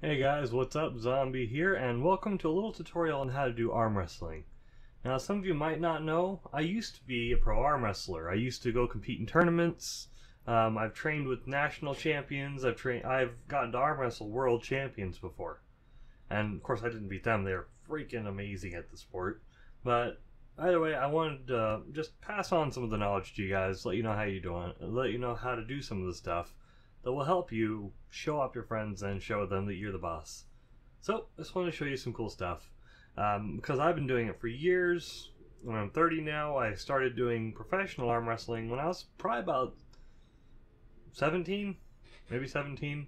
Hey guys, what's up? Zombie here, and welcome to a little tutorial on how to do arm wrestling. Now, some of you might not know, I used to be a pro arm wrestler. I used to go compete in tournaments. I've trained with national champions. I've gotten to arm wrestle world champions before, and of course I didn't beat them. They're freaking amazing at the sport. But either way, I wanted to just pass on some of the knowledge to you guys, let you know how you're doing, let you know how to do some of the stuff that will help you show up your friends and show them that you're the boss. So, I just want to show you some cool stuff. Because I've been doing it for years. When I'm 30 now, I started doing professional arm wrestling when I was probably about 17, maybe 17.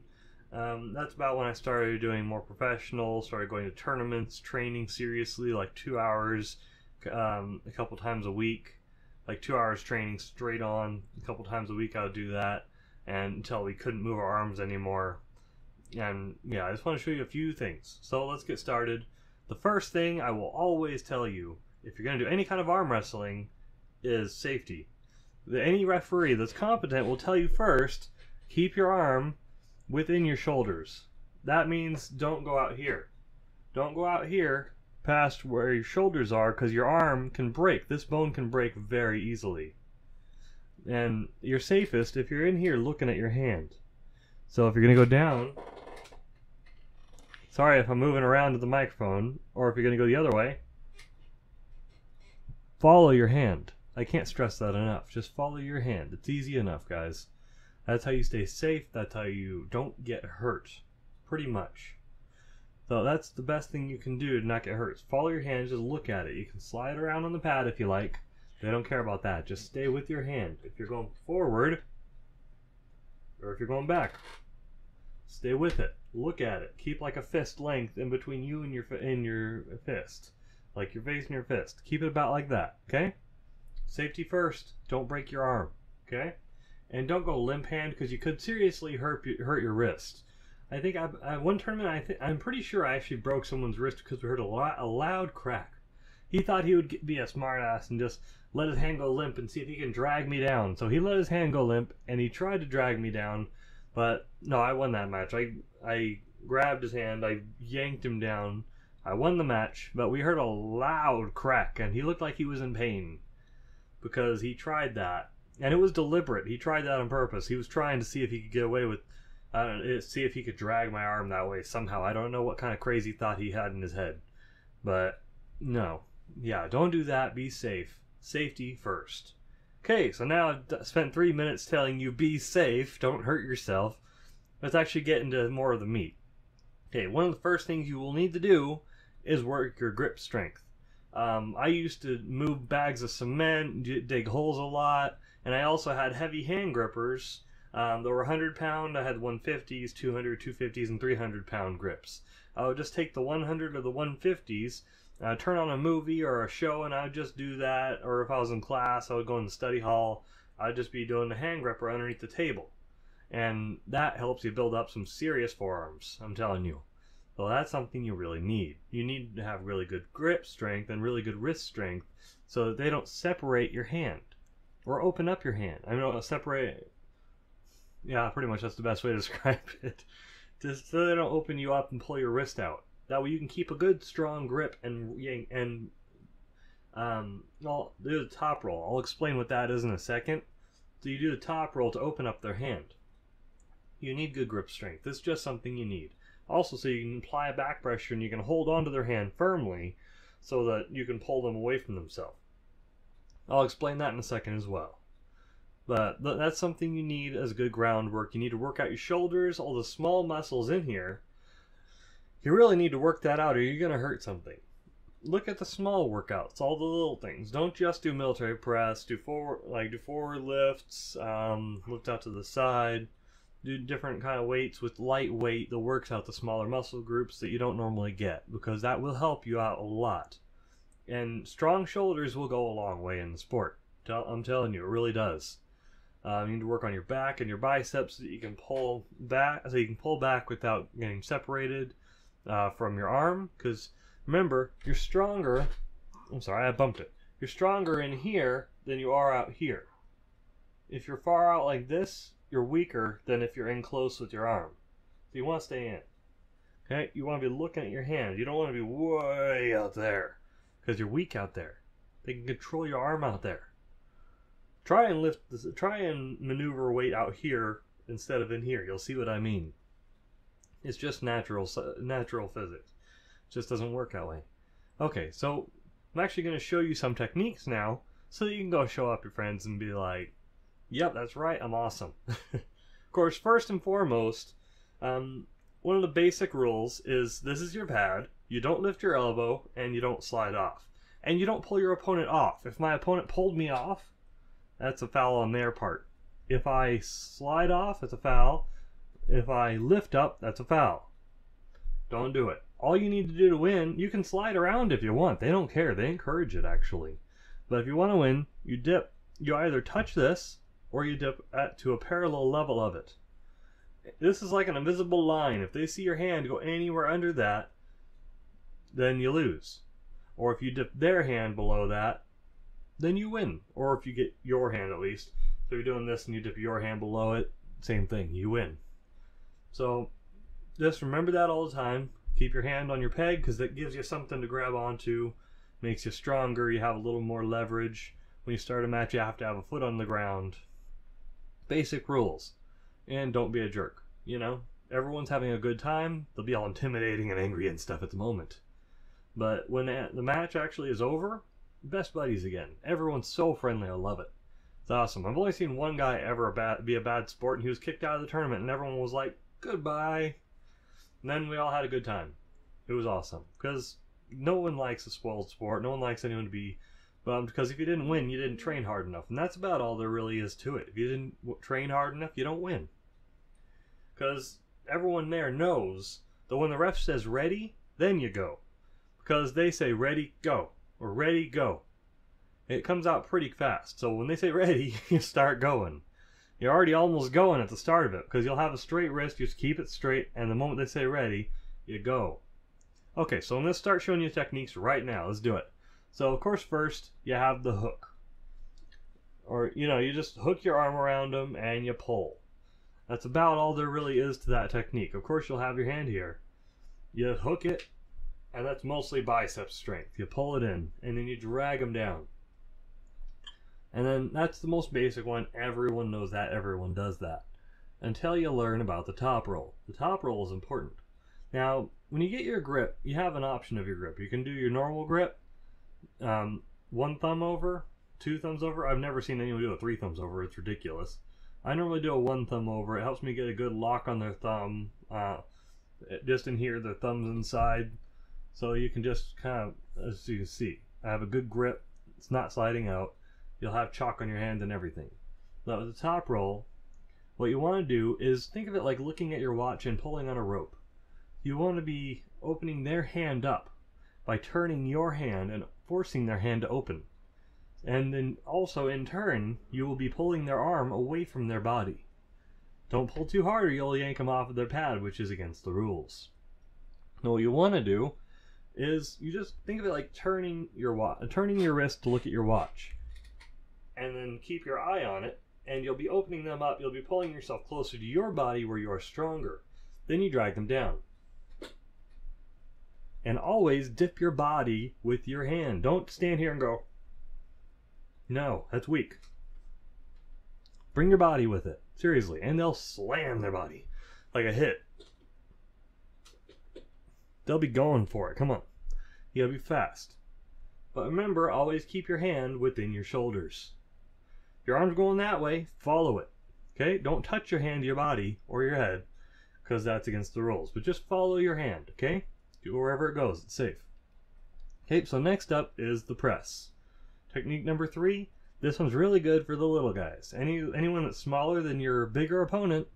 That's about when I started doing more professional, started going to tournaments, training seriously, like 2 hours a couple times a week. Like 2 hours training straight on, a couple times a week I would do that, and until we couldn't move our arms anymore. And yeah, I just want to show you a few things. So let's get started. The first thing I will always tell you, if you're going to do any kind of arm wrestling, is safety. Any referee that's competent will tell you first, keep your arm within your shoulders. That means don't go out here. Don't go out here past where your shoulders are, because your arm can break. This bone can break very easily. And you're safest if you're in here looking at your hand. So if you're going to go down, sorry if I'm moving around to the microphone, or if you're going to go the other way, follow your hand. I can't stress that enough. Just follow your hand. It's easy enough, guys. That's how you stay safe. That's how you don't get hurt. Pretty much. So that's the best thing you can do to not get hurt. Follow your hand. Just look at it. You can slide around on the pad if you like. They don't care about that. Just stay with your hand. If you're going forward, or if you're going back, stay with it. Look at it. Keep like a fist length in between you and your fist. Like your face and your fist. Keep it about like that, okay? Safety first. Don't break your arm, okay? And don't go limp hand, because you could seriously hurt your wrist. I think one tournament, I'm pretty sure I actually broke someone's wrist because we heard a loud crack. He thought he would be a smartass and just let his hand go limp and see if he can drag me down. So he let his hand go limp and he tried to drag me down, but no, I won that match. I grabbed his hand, I yanked him down, I won the match, but we heard a loud crack and he looked like he was in pain because he tried that. And it was deliberate. He tried that on purpose. He was trying to see if he could get away with, see if he could drag my arm that way somehow. I don't know what kind of crazy thought he had in his head. But no. Yeah, don't do that. Be safe. Safety first. Okay, so now I've spent 3 minutes telling you be safe. Don't hurt yourself. Let's actually get into more of the meat. Okay, one of the first things you will need to do is work your grip strength. I used to move bags of cement, dig holes a lot, and I also had heavy hand grippers. They were 100-pound. I had 150s, 200, 250s, and 300-pound grips. I would just take the 100 or the 150s, turn on a movie or a show, and I would just do that. Or if I was in class, I would go in the study hall. I'd just be doing the hand gripper underneath the table. And that helps you build up some serious forearms, I'm telling you. Well, that's something you really need. You need to have really good grip strength and really good wrist strength so that they don't separate your hand or open up your hand. I mean, separate. Yeah, pretty much that's the best way to describe it. Just so they don't open you up and pull your wrist out. That way you can keep a good strong grip and I'll do the top roll. I'll explain what that is in a second. So you do the top roll to open up their hand. You need good grip strength. This is just something you need. Also, so you can apply back pressure and you can hold onto their hand firmly so that you can pull them away from themselves. I'll explain that in a second as well. But that's something you need as good groundwork. You need to work out your shoulders, all the small muscles in here. You really need to work that out or you're going to hurt something. Look at the small workouts, all the little things. Don't just do military press. Do forward lifts, lift out to the side. Do different kind of weights with light weight that works out the smaller muscle groups that you don't normally get, because that will help you out a lot. And strong shoulders will go a long way in the sport. I'm telling you, it really does. You need to work on your back and your biceps so that you can pull back, without getting separated from your arm. Because remember, you're stronger. I'm sorry, I bumped it. You're stronger in here than you are out here. If you're far out like this, you're weaker than if you're in close with your arm. So you want to stay in. Okay, you want to be looking at your hand. You don't want to be way out there because you're weak out there. They can control your arm out there. Try and maneuver weight out here instead of in here. You'll see what I mean. It's just natural physics. It just doesn't work that way. Okay, so I'm actually going to show you some techniques now so that you can go show up your friends and be like, yep, that's right, I'm awesome. Of course, first and foremost, one of the basic rules is this is your pad. You don't lift your elbow and you don't slide off. And you don't pull your opponent off. If my opponent pulled me off, that's a foul on their part. If I slide off, it's a foul. If I lift up, that's a foul. Don't do it. All you need to do to win, you can slide around if you want. They don't care. They encourage it, actually. But if you want to win, you dip. You either touch this or you dip to a parallel level of it. This is like an invisible line. If they see your hand go anywhere under that, then you lose. Or if you dip their hand below that, then you win. Or if you get your hand at least. So you're doing this and you dip your hand below it, same thing, you win. So just remember that all the time. Keep your hand on your peg because that gives you something to grab onto, makes you stronger, you have a little more leverage. When you start a match, you have to have a foot on the ground. Basic rules. And don't be a jerk, you know? Everyone's having a good time. They'll be all intimidating and angry and stuff at the moment. But when the match actually is over, best buddies again. Everyone's so friendly, I love it. It's awesome. I've only seen one guy ever be a bad sport, and he was kicked out of the tournament, and everyone was like, goodbye. And then we all had a good time. It was awesome. Because no one likes a spoiled sport. No one likes anyone to be bummed. Because if you didn't win, you didn't train hard enough. And that's about all there really is to it. If you didn't train hard enough, you don't win. Because everyone there knows that when the ref says ready, then you go. Because they say ready, go. Or ready, go. It comes out pretty fast. So when they say ready, you start going. You're already almost going at the start of it. Because you'll have a straight wrist, you just keep it straight. And the moment they say ready, you go. Okay, so I'm going to start showing you techniques right now. Let's do it. So of course first, you have the hook. Or, you know, you just hook your arm around them and you pull. That's about all there really is to that technique. Of course you'll have your hand here. You hook it, and that's mostly bicep strength. You pull it in, and then you drag them down. And then that's the most basic one. Everyone knows that. Everyone does that. Until you learn about the top roll. The top roll is important. Now, when you get your grip, you have an option of your grip. You can do your normal grip, one thumb over, two thumbs over. I've never seen anyone do a three thumbs over. It's ridiculous. I normally do a one thumb over. It helps me get a good lock on their thumb. Just in here, their thumb's inside. So you can just kind of, as you can see, I have a good grip. It's not sliding out. You'll have chalk on your hand and everything. Now with the top roll, what you want to do is think of it like looking at your watch and pulling on a rope. You want to be opening their hand up by turning your hand and forcing their hand to open. And then also in turn, you will be pulling their arm away from their body. Don't pull too hard or you'll yank them off of their pad, which is against the rules. Now what you want to do is you just think of it like turning your wrist to look at your watch. And then keep your eye on it, and you'll be opening them up. You'll be pulling yourself closer to your body where you are stronger. Then you drag them down. And always dip your body with your hand. Don't stand here and go, no, that's weak. Bring your body with it. Seriously. And they'll slam their body like a hit. They'll be going for it. Come on. You gotta be fast. But remember, always keep your hand within your shoulders. If your arm's going that way, follow it. Okay? Don't touch your hand to your body or your head, because that's against the rules. But just follow your hand, okay? Go wherever it goes. It's safe. Okay, so next up is the press. Technique number 3. This one's really good for the little guys. Anyone that's smaller than your bigger opponent,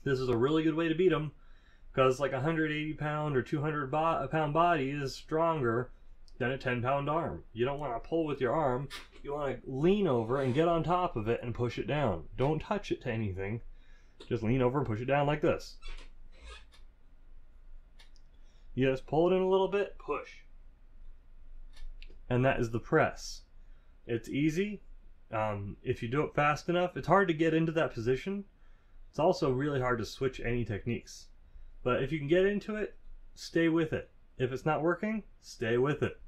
this is a really good way to beat them, because like a 180 pound or 200 pound body is stronger than a 10 pound arm. You don't want to pull with your arm. You want to lean over and get on top of it and push it down. Don't touch it to anything. Just lean over and push it down like this. You just pull it in a little bit, push. And that is the press. It's easy. If you do it fast enough, it's hard to get into that position. It's also really hard to switch any techniques. But if you can get into it, stay with it. If it's not working, stay with it.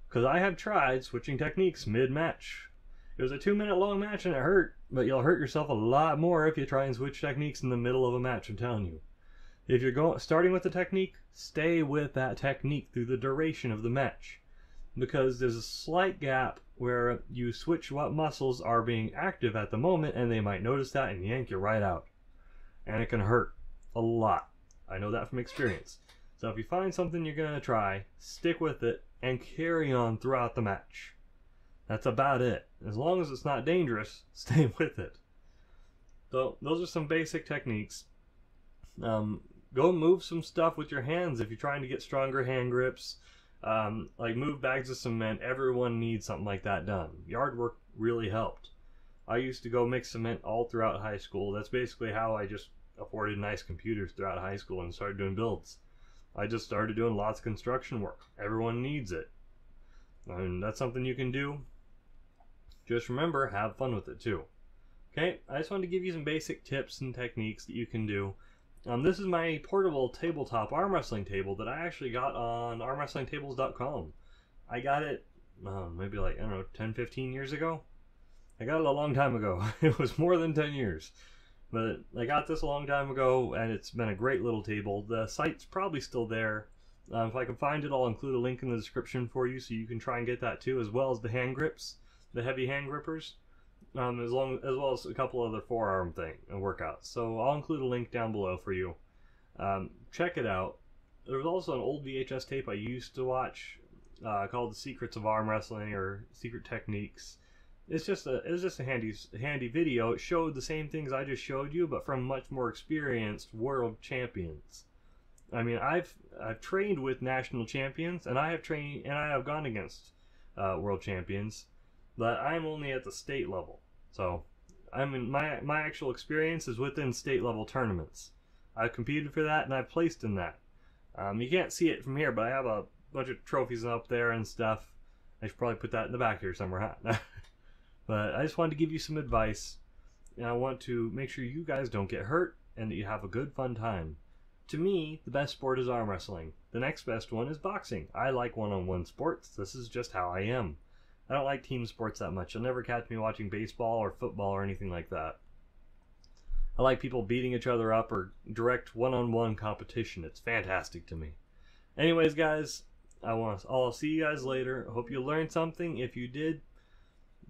Because I have tried switching techniques mid-match. It was a 2-minute long match and it hurt, but you'll hurt yourself a lot more if you try and switch techniques in the middle of a match, I'm telling you. If you're starting with the technique, stay with that technique through the duration of the match. Because there's a slight gap where you switch what muscles are being active at the moment, and they might notice that and yank you right out. And it can hurt a lot. I know that from experience. So if you find something you're going to try, stick with it and carry on throughout the match. That's about it. As long as it's not dangerous, stay with it. So those are some basic techniques. Go move some stuff with your hands if you're trying to get stronger hand grips. Like move bags of cement. Everyone needs something like that done. Yard work really helped. I used to go mix cement all throughout high school. That's basically how I just afforded nice computers throughout high school and started doing builds. I just started doing lots of construction work. Everyone needs it. And that's something you can do. Just remember, have fun with it too. Okay, I just wanted to give you some basic tips and techniques that you can do. This is my portable tabletop arm wrestling table that I actually got on armwrestlingtables.com. I got it maybe like, I don't know, 10-15 years ago. I got it a long time ago. It was more than 10 years. But I got this a long time ago, and it's been a great little table. The site's probably still there. If I can find it, I'll include a link in the description for you so you can try and get that too, as well as the hand grips, the heavy hand grippers, as well as a couple other forearm workouts. So I'll include a link down below for you. Check it out. There was also an old VHS tape I used to watch called The Secrets of Arm Wrestling, or Secret Techniques. It was just a handy video. It showed the same things I just showed you, but from much more experienced world champions. I mean, I've trained with national champions, and I have gone against world champions, but I'm only at the state level. So, I mean, my actual experience is within state level tournaments. I've competed for that, and I've placed in that. You can't see it from here, but I have a bunch of trophies up there and stuff. I should probably put that in the back here somewhere, huh? But I just wanted to give you some advice, and I want to make sure you guys don't get hurt and that you have a good, fun time. To me, the best sport is arm wrestling. The next best one is boxing. I like one-on-one sports. This is just how I am. I don't like team sports that much. You'll never catch me watching baseball or football or anything like that. I like people beating each other up or direct one-on-one competition. It's fantastic to me. Anyways, guys, I'll see you guys later. Hope you learned something. If you did,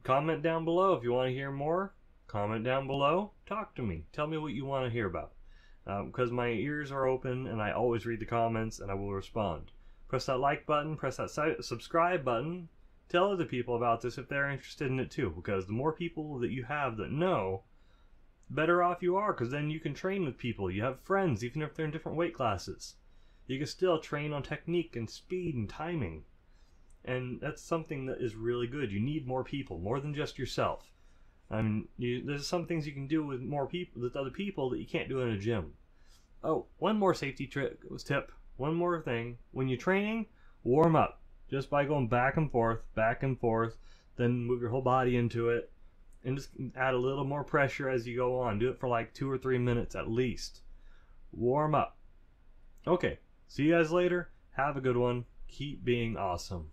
comment down below. If you want to hear more, comment down below. Talk to me. Tell me what you want to hear about. Because my ears are open and I always read the comments and I will respond. Press that like button. Press that subscribe button. Tell other people about this if they're interested in it too. Because the more people that you have that know, the better off you are. Because then you can train with people. You have friends, even if they're in different weight classes. You can still train on technique and speed and timing. And that's something that is really good. You need more people, more than just yourself. I mean, there's some things you can do with more people, with other people, that you can't do in a gym. Oh, one more safety tip. One more thing. When you're training, warm up. Just by going back and forth, then move your whole body into it. And just add a little more pressure as you go on. Do it for like 2 or 3 minutes at least. Warm up. Okay, see you guys later. Have a good one. Keep being awesome.